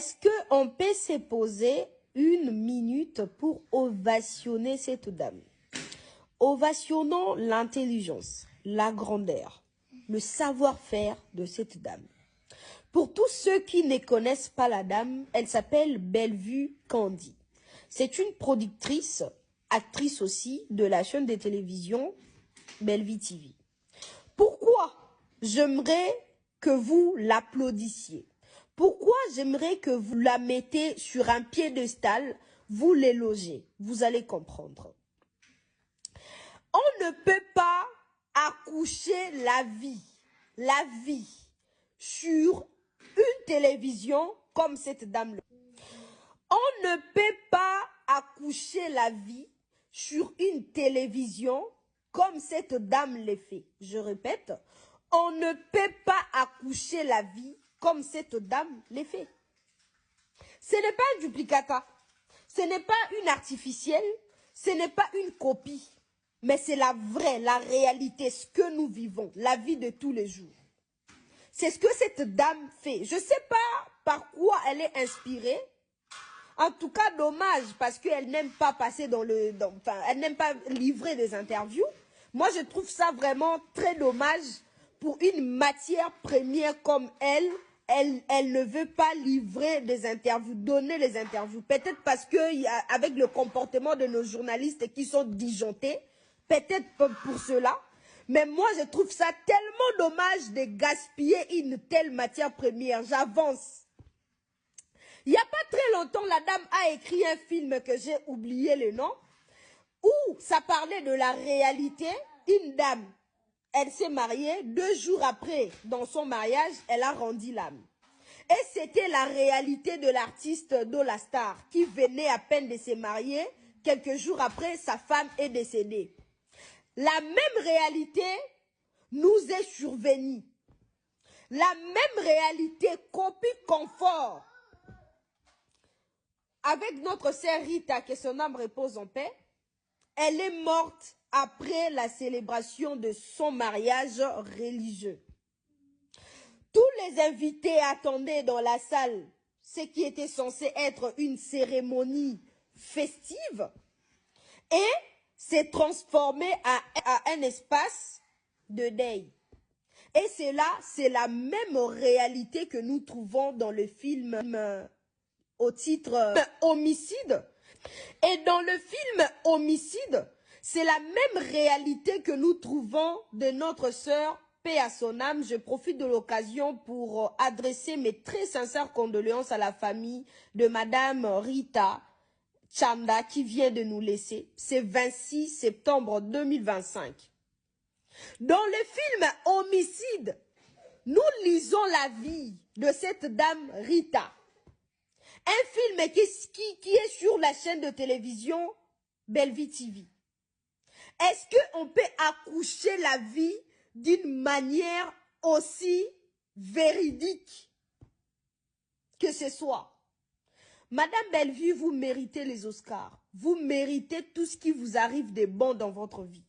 Est-ce qu'on peut se poser une minute pour ovationner cette dame? Ovationnons l'intelligence, la grandeur, le savoir-faire de cette dame. Pour tous ceux qui ne connaissent pas la dame, elle s'appelle Bellevue Candy. C'est une productrice, actrice aussi, de la chaîne de télévision Bellevue TV. Pourquoi j'aimerais que vous l'applaudissiez? Pourquoi j'aimerais que vous la mettez sur un piédestal, vous l'élogez? Vous allez comprendre. On ne peut pas accoucher la vie, sur une télévision comme cette dame. On ne peut pas accoucher la vie sur une télévision comme cette dame le fait. Je répète, on ne peut pas accoucher la vie comme cette dame le fait. Ce n'est pas un duplicata, ce n'est pas une artificielle, ce n'est pas une copie, mais c'est la vraie, la réalité, ce que nous vivons, la vie de tous les jours. C'est ce que cette dame fait. Je ne sais pas par quoi elle est inspirée. En tout cas, dommage, parce qu'elle n'aime pas passer elle n'aime pas livrer des interviews. Moi, je trouve ça vraiment très dommage pour une matière première comme elle. Elle ne veut pas livrer des interviews, donner les interviews. Peut-être parce que avec le comportement de nos journalistes qui sont disjonctés, peut-être pour cela. Mais moi, je trouve ça tellement dommage de gaspiller une telle matière première. J'avance. Il n'y a pas très longtemps, la dame a écrit un film que j'ai oublié le nom, où ça parlait de la réalité. Une dame, elle s'est mariée, 2 jours après, dans son mariage, elle a rendu l'âme. Et c'était la réalité de l'artiste Dola Star, qui venait à peine de se marier. Quelques jours après, sa femme est décédée. La même réalité nous est survenue. La même réalité, copie confort. Avec notre sœur Rita, que son âme repose en paix, elle est morte après la célébration de son mariage religieux. Tous les invités attendaient dans la salle ce qui était censé être une cérémonie festive et s'est transformé à un espace de deuil. Et c'est la même réalité que nous trouvons dans le film au titre Homicide. Et dans le film Homicide, c'est la même réalité que nous trouvons de notre sœur, paix à son âme. Je profite de l'occasion pour adresser mes très sincères condoléances à la famille de Madame Rita Chanda qui vient de nous laisser. C'est 26 septembre 2025. Dans le film Homicide, nous lisons la vie de cette dame Rita. Un film qui est sur la chaîne de télévision Bellevue TV. Est-ce qu'on peut accoucher la vie d'une manière aussi véridique que ce soit? Madame Bellevue, vous méritez les Oscars. Vous méritez tout ce qui vous arrive de bon dans votre vie.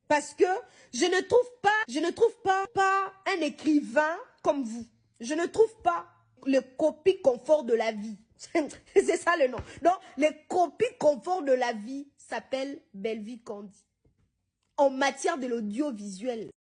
Parce que je ne trouve pas un écrivain comme vous. Je ne trouve pas le copie confort de la vie. C'est ça le nom. Donc, le copie confort de la vie s'appelle Bellevue Candy. En matière de l'audiovisuel.